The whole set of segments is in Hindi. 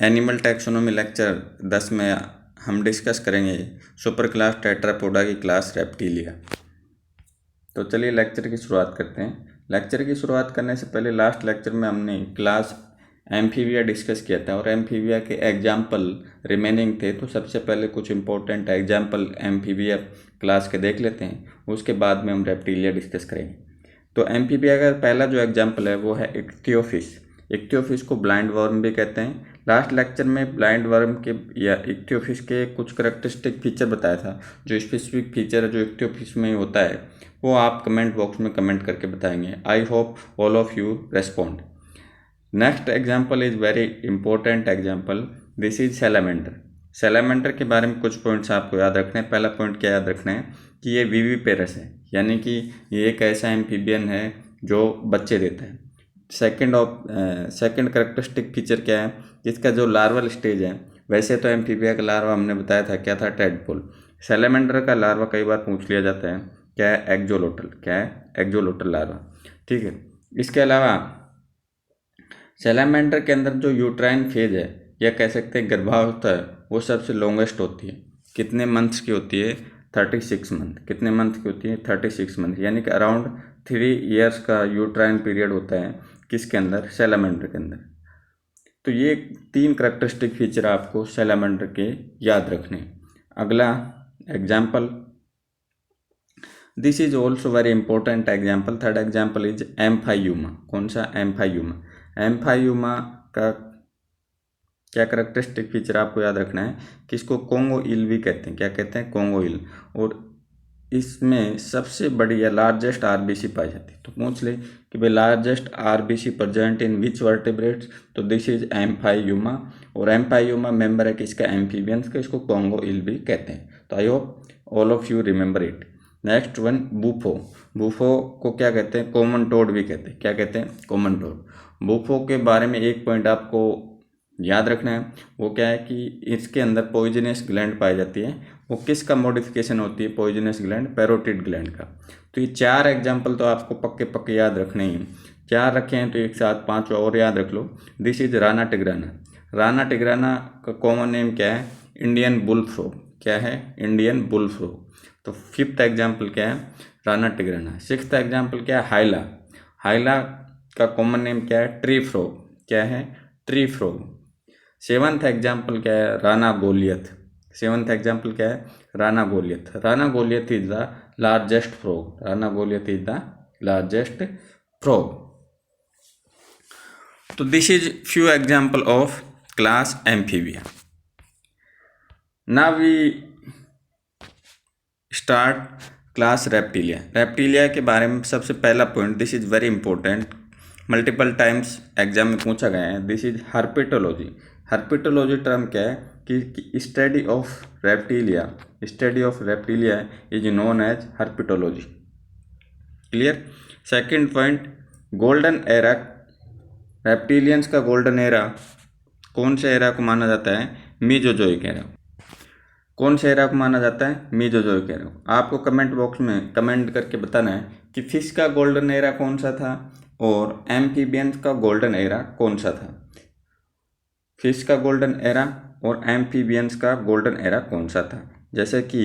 एनिमल टैक्सोनॉमी लेक्चर 10 में हम डिस्कस करेंगे सुपर क्लास टेट्रापोडा की क्लास रेप्टिलिया। तो चलिए लेक्चर की शुरुआत करते हैं। लेक्चर की शुरुआत करने से पहले लास्ट लेक्चर में हमने क्लास एम्फीबिया डिस्कस किया था और एम्फीबिया के एग्जाम्पल रिमेनिंग थे। तो सबसे पहले कुछ इंपॉर्टेंट एग्जाम्पल एम्फीबिया क्लास के देख लेते हैं, उसके बाद में हम रेप्टिलिया डिस्कस करेंगे। तो एम्फीबिया का पहला जो एग्जाम्पल है वो है इक्थियोफिश। इक्थियोफिश को ब्लाइंड वर्म भी कहते हैं। लास्ट लेक्चर में ब्लाइंड वर्म के या इक्थियोफिश के कुछ करेक्टरिस्टिक फीचर बताया था। जो स्पेसिफिक फीचर है जो इक्थियोफिश में होता है वो आप कमेंट बॉक्स में कमेंट करके बताएंगे। आई hope all of you respond. Next example is very important example, this is salamander. Salamander के बारे में कुछ पॉइंट्स आपको याद रखने हैं। पहला पॉइंट क्या याद रखना है कि ये विविपेरस है, यानी कि ये एक ऐसा एम्फीबियन है जो बच्चे देता है। सेकंड करेक्टरिस्टिक फीचर क्या है, इसका जो लार्वल स्टेज है, वैसे तो एम्फीबिया का लार्वा हमने बताया था क्या था, टेडपोल। सैलामेंडर का लार्वा कई बार पूछ लिया जाता है, क्या है, एक्जोलोटल। क्या है, एक्जोलोटल लार्वा। ठीक है। इसके अलावा सैलामेंडर के अंदर जो यूट्राइन फेज है या कह सकते हैं गर्भावस्था है, वो सबसे लॉन्गेस्ट होती है। कितने मंथ्स की होती है? 36 मंथ। कितने मंथ की होती है? 36 मंथ, यानी कि अराउंड 3 ईयर्स का यूट्राइन पीरियड होता है किसके अंदर? सैलामेंडर के अंदर। तो ये 3 करेक्टरिस्टिक फीचर आपको सैलामेंडर के याद रखने। अगला example, this is also very important example. Third example is Amphiuma. कौन सा? एम्फायूमा। एम्फायूमा का क्या करेक्टरिस्टिक फीचर आपको याद रखना है कि इसको कोंगो ईल भी कहते हैं। क्या कहते हैं? कोंगो ईल। और इसमें सबसे बड़ी या लार्जेस्ट आरबीसी पाई जाती है। तो पूछ ले कि भाई largest RBC present in which vertebrates, तो दिस इज एम्फायूमा। और एम्फायूमा मेंबर है किसका? एम्फीबियंस का। इसको कोंगो ईल भी कहते हैं। तो I hope all of you remember it. Next one, Bufo. Bufo को क्या कहते हैं? कॉमन टोड भी कहते हैं। क्या कहते हैं? Common toad. बूफो के बारे में एक पॉइंट आपको याद रखना है, वो क्या है कि इसके अंदर पॉइजनस ग्लैंड पाई जाती है। वो किसका मॉडिफिकेशन होती है? पॉइजनस ग्लैंड, पैरोटिड ग्लैंड का। तो ये 4 एग्जाम्पल तो आपको पक्के पक्के याद रखने ही। 4 रखे हैं तो एक साथ 5 और याद रख लो। This is Rana tigrina. Rana tigrina का कॉमन नेम क्या है? Indian bullfrog. क्या है? Indian bullfrog. तो 5th एग्जाम्पल क्या है? राना टिग्राना। 6th एग्जाम्पल क्या है? हाइला। हाइला का कॉमन नेम क्या है? Tree frog. क्या है? Tree frog. 7th एग्जाम्पल क्या है? राना गोलियत। 7th एग्जाम्पल क्या है? Rana goliath. Rana goliath is the largest frog. Rana goliath is the largest frog. तो this is few example of class Amphibia. Now we start class Reptilia. Reptilia के बारे में सबसे पहला point, this is very important, multiple times exam में पूछा गया है। This is herpetology. Herpetology term क्या है कि study of Reptilia, study of Reptilia is known as herpetology. Clear. Second point, golden era. Reptilians का गोल्डन एरा कौन से एरा को माना जाता है? Mesozoic era. कौन से एरा को माना जाता है? Mesozoic era. आपको कमेंट बॉक्स में कमेंट करके बताना है कि फिश का गोल्डन एरा कौन सा था और एम्फीबियंस का गोल्डन एरा कौन सा था। फिश का गोल्डन एरा और एम्फीबियंस का गोल्डन एरा कौन सा था। जैसे कि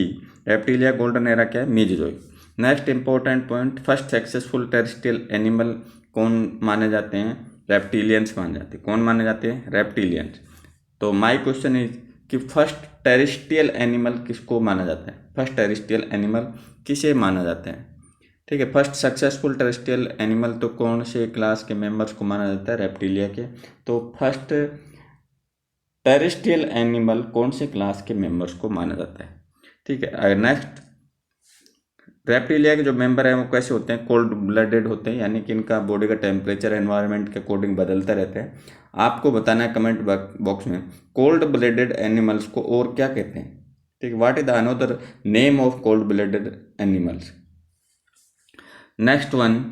रेप्टिलिया गोल्डन एरा क्या है? Mesozoic. Next important point, first successful terrestrial animal कौन माने जाते हैं? रेप्टिलियंस माने जाते हैं। कौन माने जाते हैं? रेप्टिलियंस। तो माय क्वेश्चन इज कि फर्स्ट टेरेस्ट्रियल एनिमल किसको माना जाता है? फर्स्ट टेरेस्ट्रियल एनिमल किसे माना जाता है? ठीक है। फर्स्ट सक्सेसफुल टेरेस्ट्रियल एनिमल तो कौन से क्लास के मेंबर्स को माना जाता है? रेप्टिलिया के। तो फर्स्ट टेरेस्ट्रियल एनिमल कौन से क्लास के मेंबर्स को माना जाता है? ठीक है। नेक्स्ट, रेप्टिलिया के जो मेंबर हैं वो कैसे होते हैं? कोल्ड ब्लडेड होते हैं, यानी कि इनका बॉडी का टेम्परेचर एनवायरनमेंट के अकॉर्डिंग बदलता रहता है। आपको बताना है कमेंट बॉक्स में कोल्ड ब्लडेड एनिमल्स को और क्या कहते हैं। ठीक है। What is the another name of cold blooded animals. Next one,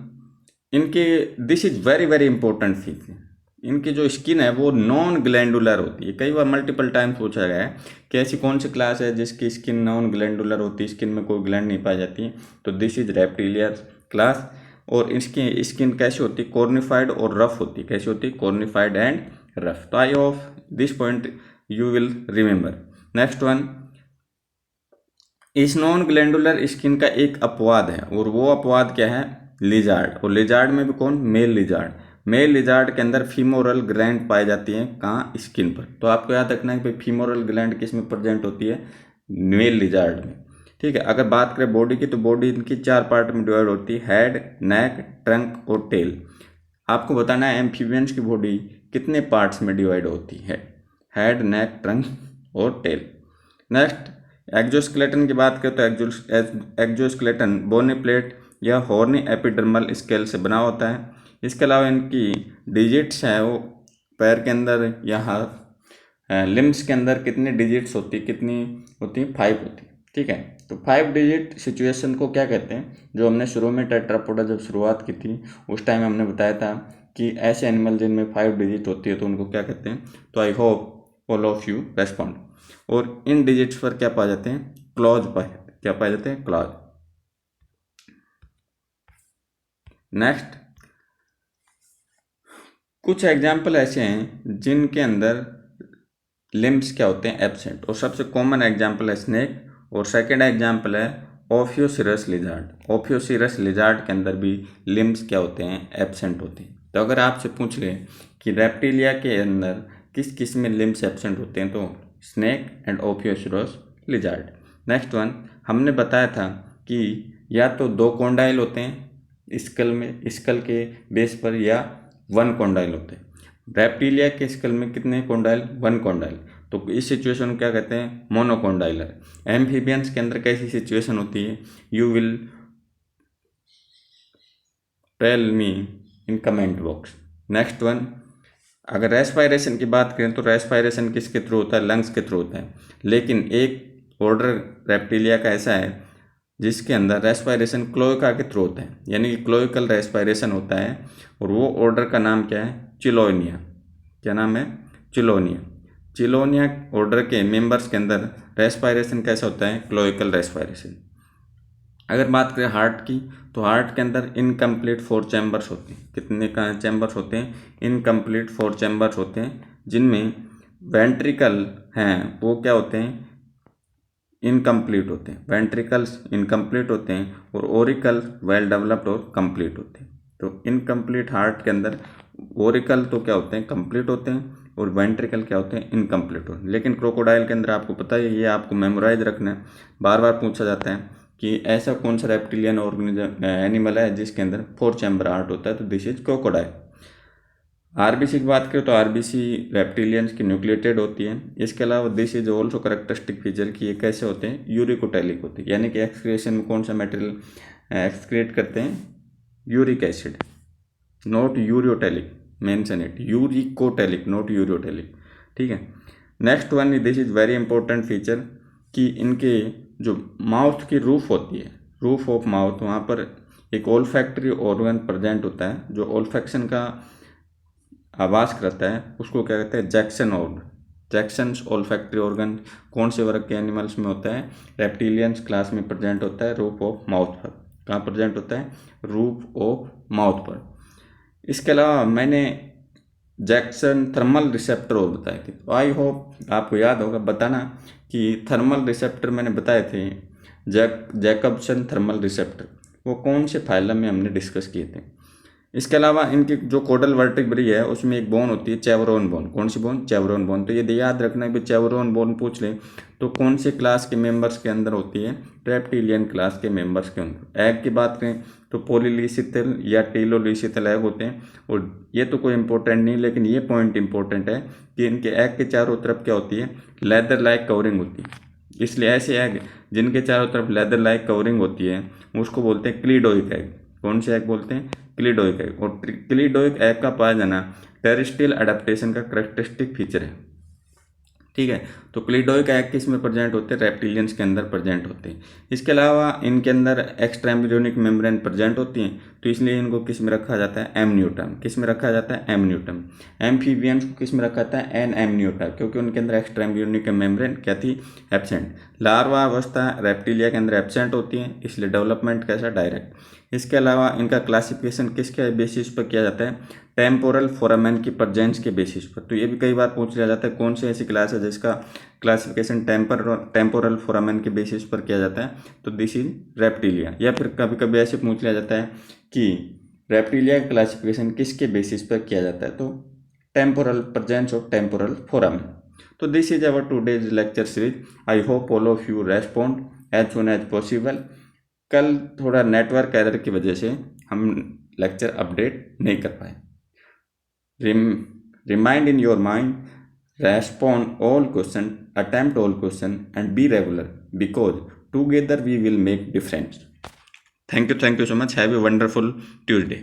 इनके this is very very important feature, इनकी जो स्किन है वो नॉन ग्लैंडुलर होती है। कई बार मल्टीपल टाइम्स पूछा गया है कि ऐसी कौन सी क्लास है जिसकी स्किन नॉन ग्लैंडुलर होती है, स्किन में कोई ग्लैंड नहीं पाई जाती है। तो दिस इज रेप्टिलिया क्लास। और इसकी स्किन कैसी होती है? कॉर्निफाइड और रफ होती है। कैसी होती है? Cornified and rough. तो I hope this point you will remember. Next one, इस नॉन ग्लैंडुलर स्किन का एक अपवाद है, और वो अपवाद क्या है? लिजार्ड। और लिजार्ड में भी कौन? Mail lizard. मेल लिजार्ड के अंदर फीमोरल ग्लैंड पाई जाती है, कहाँ? स्किन पर। तो आपको याद रखना है कि फीमोरल ग्लैंड किस में प्रेजेंट होती है? मेल लिजार्ड में। ठीक है। अगर बात करें बॉडी की, तो बॉडी इनकी 4 पार्ट में डिवाइड होती है, हेड, नेक, ट्रंक और टेल। आपको बताना है एम्फीबियंस की बॉडी कितने पार्ट्स में डिवाइड होती है? हेड, नेक, ट्रंक और टेल। नेक्स्ट, एक्जोस्केलेटन की बात करें तो एक्जोस्केलेटन बोनी प्लेट या हॉर्नी एपिडर्मल स्केल से बना होता है। इसके अलावा इनकी डिजिट्स हैं वो पैर के अंदर या लिम्स के अंदर कितनी डिजिट्स होती, कितनी होती? 5 होती। ठीक है। तो 5 डिजिट सिचुएशन को क्या कहते हैं? जो हमने शुरू में टेट्रापोडा जब शुरुआत की थी उस टाइम हमने बताया था कि ऐसे एनिमल जिनमें 5 डिजिट होती है तो उनको क्या कहते हैं? तो I hope all of you respond. और इन डिजिट्स पर क्या पाए जाते हैं? क्लॉज पाए। क्या पाए जाते हैं? क्लॉज। नेक्स्ट, कुछ एग्जाम्पल ऐसे हैं जिनके अंदर लिम्स क्या होते हैं? एब्सेंट। और सबसे कॉमन एग्जाम्पल है स्नेक, और सेकेंड एग्जाम्पल है ओफियोसिरस लिजार्ड। ओफियोसिरस लिजार्ड के अंदर भी लिम्स क्या होते हैं? एब्सेंट होते हैं। तो अगर आपसे पूछ ले कि रेप्टिलिया के अंदर किस किस में लिम्स एब्सेंट होते हैं, तो snake and Ophisaurus lizard. Next one, हमने बताया था कि या तो 2 कॉन्डाइल होते हैं स्कल में, स्कल के बेस पर, या 1 कॉन्डाइल होते हैं। रेप्टिलिया के स्कल में कितने कॉन्डाइल? 1 कॉन्डाइल। तो इस सिचुएशन को क्या कहते हैं? मोनोकॉन्डाइलर। एम्फीबियंस के अंदर कैसी सिचुएशन होती है? You will tell me in comment box. Next one, अगर रेस्पायरेशन की बात करें तो रेस्पायरेशन किसके थ्रू होता है? लंग्स के थ्रू होता है। लेकिन एक ऑर्डर रेप्टिलिया का ऐसा है जिसके अंदर रेस्पायरेशन क्लोएका के थ्रू होता है, यानी कि क्लोइकल रेस्पायरेशन होता है, और वो ऑर्डर का नाम क्या है? चिलोनिया। क्या नाम है? चिलोनिया। चिलोनिया ऑर्डर के मेंबर्स के अंदर रेस्पायरेशन कैसा होता है? Cloacal respiration. अगर बात करें हार्ट की, तो हार्ट के अंदर इनकम्प्लीट 4 चैम्बर्स होते हैं। कितने का चैम्बर्स होते हैं? इनकम्प्लीट 4 चैम्बर्स होते हैं, जिनमें वेंट्रिकल हैं वो क्या होते हैं? इनकम्प्लीट होते हैं। वेंट्रिकल्स इनकम्प्लीट होते हैं और ओरिकल वेल डेवलप्ड और कंप्लीट होते हैं। तो इनकम्प्लीट हार्ट के अंदर ओरिकल तो क्या होते हैं? कंप्लीट होते हैं, और वेंट्रिकल क्या होते हैं? इनकम्प्लीट होते हैं। लेकिन क्रोकोडाइल के अंदर आपको पता है, ये आपको मेमोराइज रखना है, बार बार पूछा जाता है कि ऐसा कौन सा रेप्टिलियन ऑर्गेनिज्म एनिमल है जिसके अंदर 4 चैम्बर हार्ट होता है, तो दिस इज क्रोकोडाइल। आरबीसी की बात करें तो आरबीसी रेप्टिलियंस की न्यूक्लिएटेड होती है। इसके अलावा this is also characteristic feature कि ये कैसे होते हैं? यूरिकोटैलिक होते हैं, यानी कि एक्सक्रिएशन में कौन सा मटेरियल एक्सक्रिएट करते हैं? Uric acid. Not ureotelic, mention it, uricotelic not ureotelic. ठीक है। Next one, this is very important feature कि इनके जो माउथ की रूफ होती है, रूफ ऑफ माउथ, वहाँ पर एक ओल्फैक्टरी ऑर्गन प्रेजेंट होता है जो ओल्फैक्शन का आवाज़ करता है, उसको क्या कहते हैं? Jackson organ. Jackson's olfactory organ कौन से वर्ग के एनिमल्स में होता है? रेप्टिलियंस क्लास में प्रेजेंट होता है, रूफ ऑफ माउथ पर। कहाँ प्रेजेंट होता है? रूफ ऑफ माउथ पर। इसके अलावा मैंने जैक्सन थर्मल रिसेप्टर और बताए थे, तो आई होप आपको याद होगा, बताना कि थर्मल रिसेप्टर मैंने बताए थे, जैकबसन थर्मल रिसेप्टर, वो कौन से फाइलम में हमने डिस्कस किए थे। इसके अलावा इनकी जो कोडल वर्टिब्री है उसमें एक बोन होती है, चेवरोन बोन। कौन सी बोन? चेवरोन बोन। तो ये याद रखना है कि चेवरोन बोन पूछ ले तो कौन से क्लास के मेंबर्स के अंदर होती है? रेप्टिलियन क्लास के मेंबर्स के अंदर। एग की बात करें तो पोलिलिसिथल या टेलोलिसिथल एग होते हैं, और ये तो कोई इंपॉर्टेंट नहीं, लेकिन ये पॉइंट इंपॉर्टेंट है कि इनके एग के चारों तरफ क्या होती है? लेदर लाइक कवरिंग होती है। इसलिए ऐसे एग जिनके चारों तरफ लेदर लाइक कवरिंग होती है उसको बोलते हैं क्लीडोइक एग। कौन से एग बोलते हैं? क्लीडोइक एग। और क्लीडोइक एग का पाया जाना टेरेस्ट्रियल एडेप्टेशन का करेक्टरिस्टिक फीचर है। ठीक है। तो क्लीडोइक एग किस में प्रेजेंट होते हैं? रेप्टिलियंस के अंदर प्रेजेंट होते हैं। इसके अलावा इनके अंदर एक्स्ट्रा एम्ब्रियोनिक मेम्ब्रेन प्रेजेंट होती हैं। तो इसलिए इनको किस में रखा जाता है, एमनियोटर्म। किस में रखा जाता है, एमनियोटर्म। एम्फीबियंस को किस में रखा जाता है, एन एमनियोटर्म, क्योंकि उनके अंदर एक्स्ट्रा एम्ब्रियोनिक मेम्ब्रेन क्या थी, एब्सेंट। लार्वा अवस्था रेप्टिलिया के अंदर एब्सेंट होती है, इसलिए डेवलपमेंट कैसा, डायरेक्ट। इसके अलावा इनका क्लासिफिकेशन किसके बेसिस पर किया जाता है, टेम्पोरल फोरामेन की प्रेजेंस के बेसिस पर। तो ये भी कई बार पूछ लिया जाता है कौन सी ऐसी क्लास है जिसका क्लासिफिकेशन टेम्पोरल फोरामेन के बेसिस पर किया जाता है, तो दिस इज रेप्टिलिया। या फिर कभी कभी ऐसे पूछ लिया जाता है कि रेप्टिलिया का क्लासिफिकेशन किसके बेसिस पर किया जाता है, तो temporal presence of temporal foramen. तो this is our today's lecture series. I hope all of you respond as soon as possible. कल थोड़ा नेटवर्क एरर की वजह से हम लेक्चर अपडेट नहीं कर पाए। Remind in your mind, respond all question, attempt all question and be regular, because together we will make difference. Thank you so much. Have a wonderful Tuesday.